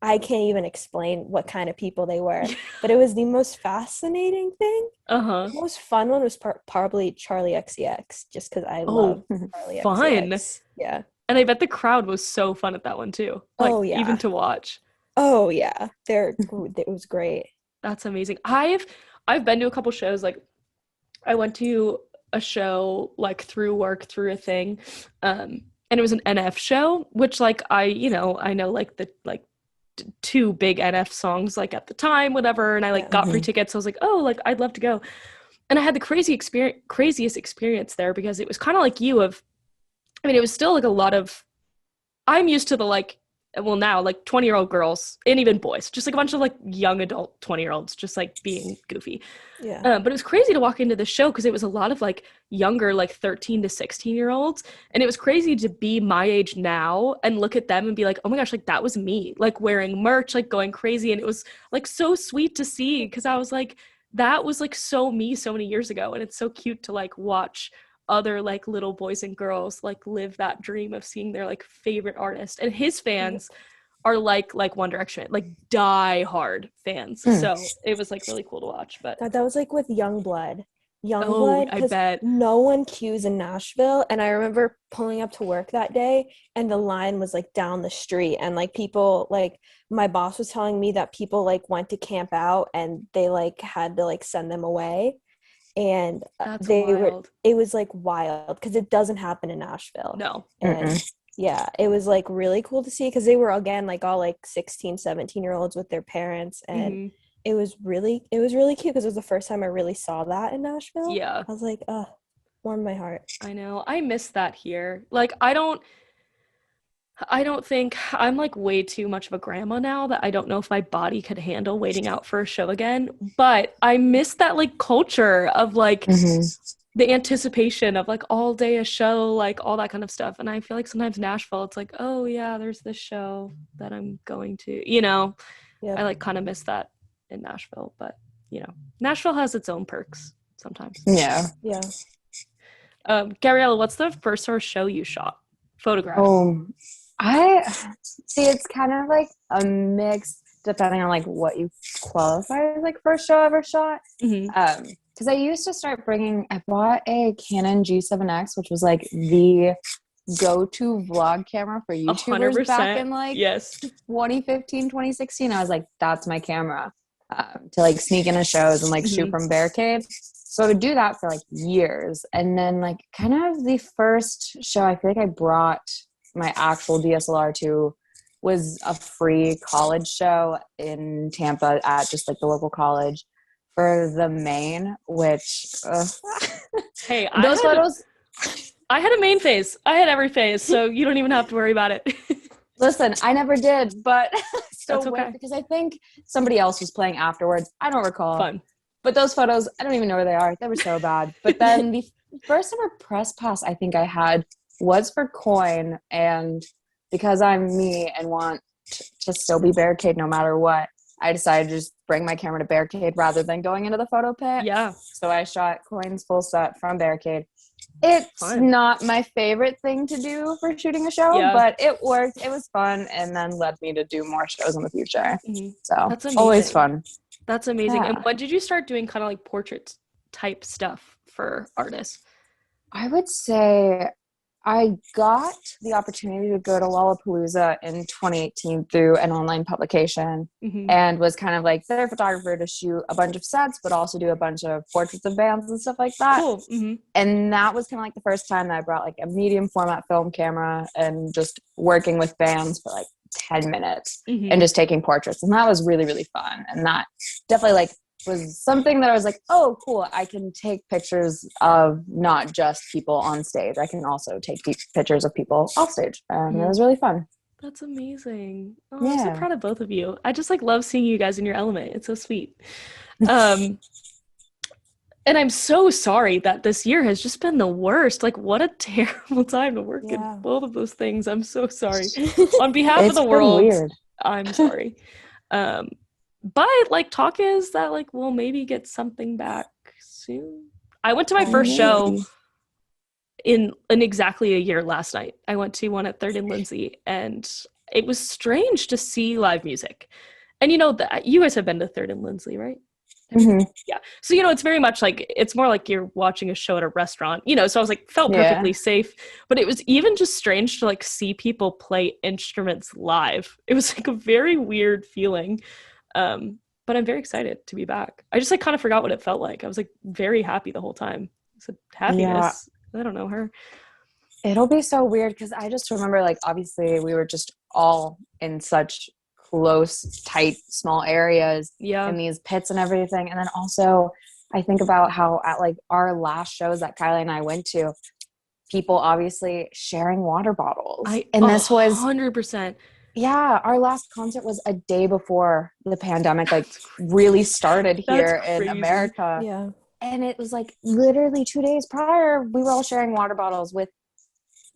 I can't even explain what kind of people they were, but it was the most fascinating thing. Uh-huh. The most fun one was probably Charlie XCX, just because I love Oh, Charlie fun. XCX. Yeah. And I bet the crowd was so fun at that one too. Like Oh even yeah. to watch. Oh yeah. It was great. That's amazing. I've been to a couple shows. Like I went to a show like through work through a thing. And it was an NF show, which like I know like the like two big NF songs like at the time, whatever, and I like Yeah. got free tickets. So I was like, oh, like I'd love to go. And I had the craziest experience there because it was kind of like you of I mean, it was still like a lot of I'm used to the like well now like 20-year-old girls and even boys, just like a bunch of like young adult 20-year-olds just like being goofy. Yeah. But it was crazy to walk into the show because it was a lot of like younger, like 13 to 16-year-olds. And it was crazy to be my age now and look at them and be like, oh my gosh, like that was me, like wearing merch, like going crazy. And it was like so sweet to see because I was like, that was like so me so many years ago. And it's so cute to like watch other like little boys and girls like live that dream of seeing their like favorite artist. And his fans are like One Direction, like die hard fans. So it was like really cool to watch. But God, that was like with Youngblood. oh, Youngblood, I because bet. no one queues in Nashville. And I remember pulling up to work that day and the line was like down the street. And like people, like my boss was telling me that people like went to camp out and they like had to like send them away. And That's wild. it was like wild because it doesn't happen in Nashville. No. And yeah, it was like really cool to see because they were again like all like 16, 17-year-olds with their parents. And it was really cute because it was the first time I really saw that in Nashville. Yeah. I was like, warmed my heart. I know. I miss that here. Like I don't think I'm like way too much of a grandma now that I don't know if my body could handle waiting out for a show again. But I miss that like culture of like the anticipation of like all day a show, like all that kind of stuff. And I feel like sometimes Nashville, it's like, oh yeah, there's this show that I'm going to, Yeah. I like kind of miss that in Nashville, but Nashville has its own perks sometimes. Yeah. Yeah. Gabriella, what's the first sort of show you shot? Photograph. Oh, I see. It's kind of like a mix depending on like what you qualify as like first show ever shot. Because I used to start I bought a Canon G7X, which was like the go-to vlog camera for YouTubers 100%. back in like 2015, 2016. I was like, that's my camera to like sneak into shows and like shoot from barricade. So I would do that for like years. And then like kind of the first show I feel like I brought my actual DSLR to was a free college show in Tampa at just like the local college for the main, which hey, photos. I had a main phase. I had every phase, so you don't even have to worry about it. Listen, I never did, but still That's okay. because I think somebody else was playing afterwards. I don't recall. Fun. But those photos, I don't even know where they are. They were so bad. But then the first ever press pass I think I had was for Coin, and because I'm me and want to still be barricade no matter what, I decided to just bring my camera to barricade rather than going into the photo pit. Yeah. So I shot Coin's full set from barricade. It's not my favorite thing to do for shooting a show, but it worked. It was fun, and then led me to do more shows in the future. So that's amazing. Always fun. That's amazing. Yeah. And when did you start doing kind of like portrait type stuff for artists? I would say I got the opportunity to go to Lollapalooza in 2018 through an online publication and was kind of like their photographer to shoot a bunch of sets, but also do a bunch of portraits of bands and stuff like that. Cool. And that was kind of like the first time that I brought like a medium format film camera and just working with bands for like 10 minutes and just taking portraits. And that was really, really fun. And that definitely like was something that I was like, oh, cool. I can take pictures of not just people on stage. I can also take pictures of people off stage. And it was really fun. That's amazing. Oh, I'm so proud of both of you. I just like love seeing you guys in your element. It's so sweet. And I'm so sorry that this year has just been the worst. Like, what a terrible time to work in Yeah. both of those things. I'm so sorry. On behalf of It's the been world, weird. I'm sorry. But like talk is that like we'll maybe get something back soon. I went to my first show Maybe. in exactly a year last night. I went to one at Third and Lindsay, and it was strange to see live music. And you know that you guys have been to Third and Lindsay, right? Mhm. Yeah. So, you know, it's very much like, it's more like you're watching a show at a restaurant, you know, so I was like, felt Yeah. perfectly safe, but it was even just strange to like see people play instruments live. It was like a very weird feeling. But I'm very excited to be back. I just like kind of forgot what it felt like. I was like very happy the whole time. It's a happiness. I don't know her. It'll be so weird because I just remember, like, obviously we were just all in such close, tight, small areas Yeah. in these pits and everything. And then also I think about how at like our last shows that Kylie and I went to, people obviously sharing water bottles. And this was 100%. Yeah, our last concert was a day before the pandemic like really started here That's in crazy. America. Yeah. And it was like literally 2 days prior, we were all sharing water bottles with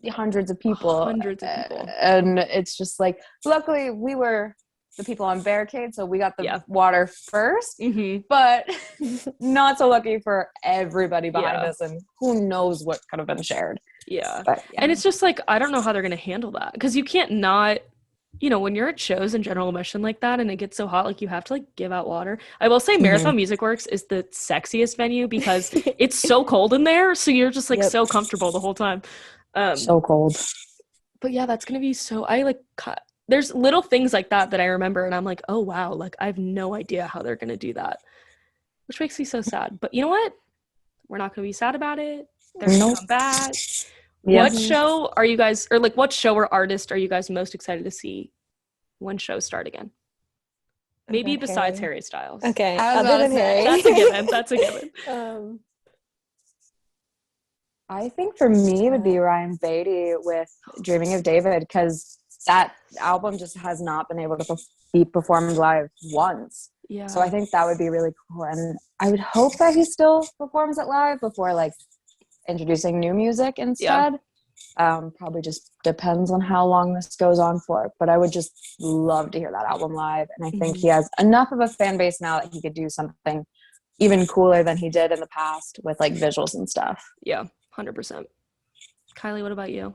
hundreds of people. Hundreds of people. And it's just like, luckily we were the people on barricade, so we got the water first, Mm-hmm. but not so lucky for everybody behind Yeah. us, and who knows what could have been shared. Yeah. But, And it's just like, I don't know how they're going to handle that, because you can't not, you know, when you're at shows in general admission like that and it gets so hot, like you have to like give out water. I will say Marathon Music Works is the sexiest venue because it's so cold in there, so you're just like so comfortable the whole time. So cold. But yeah, that's gonna be so, I like, there's little things like that that I remember and I'm like, oh wow, like I have no idea how they're gonna do that, which makes me so sad. But you know what, we're not gonna be sad about it. They're gonna come back. What show are you guys, or like what show or artist are you guys most excited to see when shows start again? Maybe besides Harry Styles. Okay, I was other about than to say. Harry. That's a given. That's a given. I think for me it would be Ryan Beatty with Dreaming of David, because that album just has not been able to be performed live once. Yeah. So I think that would be really cool. And I would hope that he still performs it live before like introducing new music instead. Probably just depends on how long this goes on for. But I would just love to hear that album live. And I think he has enough of a fan base now that he could do something even cooler than he did in the past with like visuals and stuff. Yeah, 100%. Kylie, what about you?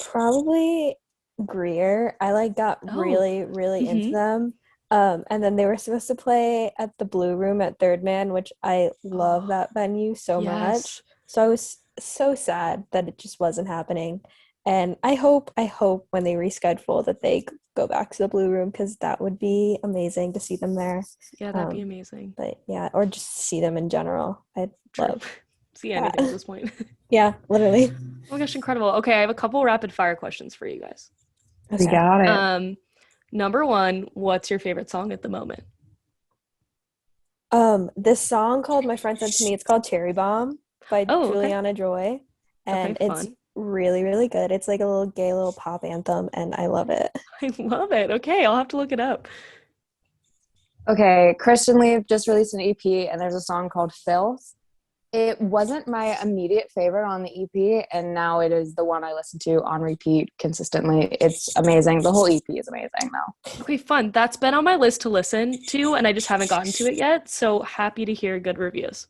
Probably Greer. I like got really into them. And then they were supposed to play at the Blue Room at Third Man, which I love that venue so much. So I was so sad that it just wasn't happening. And I hope when they reschedule that they go back to the Blue Room, because that would be amazing to see them there. Yeah, that'd be amazing. But yeah, or just see them in general. I'd love see anything at this point. Yeah, literally. Oh my gosh, incredible. Okay, I have a couple rapid fire questions for you guys. Okay. You got it. Number one, what's your favorite song at the moment? This song called My Friend Sent to Me, it's called Cherry Bomb by Juliana Joy. And it's really, really good. It's like a little gay little pop anthem, and I love it. I love it. Okay, I'll have to look it up. Okay, Christian Lee just released an EP, and there's a song called Filth. It wasn't my immediate favorite on the EP, and now it is the one I listen to on repeat consistently. It's amazing. The whole EP is amazing now. Okay, fun. That's been on my list to listen to, and I just haven't gotten to it yet, so happy to hear good reviews.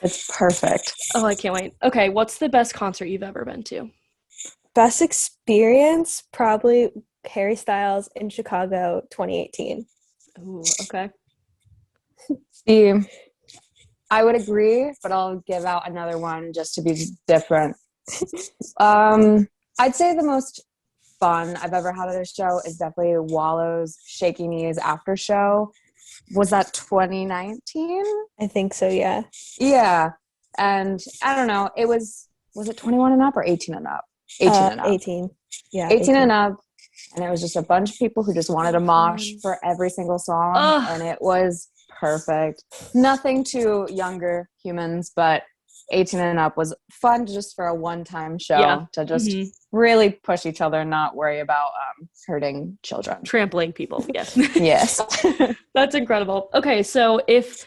It's perfect. Oh, I can't wait. Okay, what's the best concert you've ever been to? Best experience, probably Harry Styles in Chicago 2018. Ooh, okay. See, I would agree, but I'll give out another one just to be different. I'd say the most fun I've ever had at a show is definitely Wallow's Shaky Knees after show. Was that 2019? I think so, yeah. Yeah. And I don't know, was it 21 and up or 18 and up? 18 and up. 18. Yeah. 18 and up. And it was just a bunch of people who just wanted to mosh for every single song. And it was perfect. Nothing to younger humans, but 18 and up was fun just for a one-time show to just really push each other and not worry about hurting children. Trampling people, yes. Yes. That's incredible. Okay, so if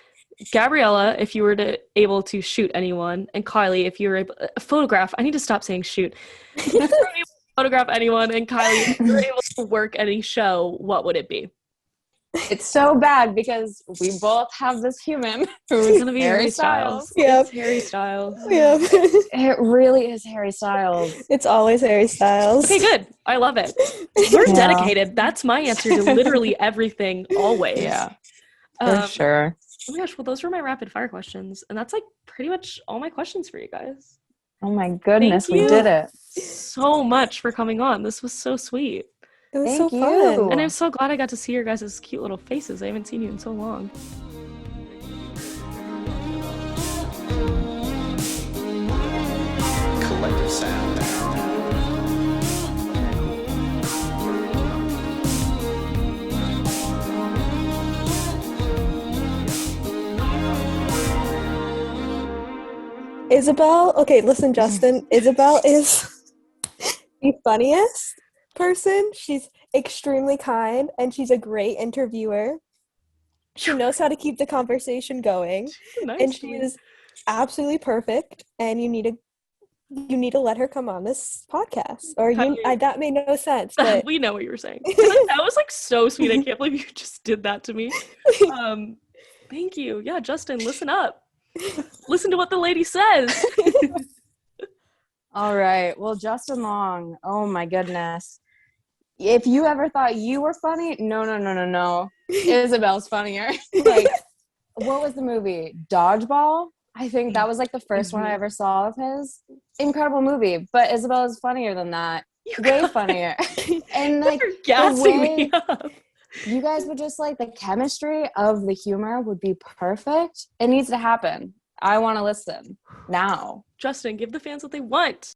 Gabriella, if you were able to shoot anyone, and Kylie, if you were able photograph. I need to stop saying shoot. If you were able to photograph anyone, and Kylie, if you were able to work any show, what would it be? It's so bad because we both have this human who's gonna be Harry Styles. Yep. It's Harry Styles. Yeah. It really is Harry Styles. It's always Harry Styles. Okay, good. I love it. We're Yeah. dedicated. That's my answer to literally everything, always. Yeah, for sure. Oh my gosh, well, those were my rapid fire questions. And that's like pretty much all my questions for you guys. Oh my goodness, Thank we you did it. so much for coming on. This was so sweet. It was Thank so you. fun. And I'm so glad I got to see your guys' cute little faces. I haven't seen you in so long. Collective sound. Isabel, okay, listen, Justin. Isabel is the funniest person. She's extremely kind and she's a great interviewer. She knows how to keep the conversation going. Nice. And she is absolutely perfect. And you need to let her come on this podcast. Or that made no sense. But we know what you were saying. That was like so sweet. I can't believe you just did that to me. Thank you. Yeah, Justin, listen up. Listen to what the lady says. All right. Well, Justin Long. Oh my goodness. If you ever thought you were funny, no. Isabel's funnier. Like, what was the movie? Dodgeball? I think that was like the first one I ever saw of his. Incredible movie. But Isabel is funnier than that. Way funnier. And like You're gassing way me up. you guys would just like the chemistry of the humor would be perfect. It needs to happen. I want to listen now. Justin, give the fans what they want.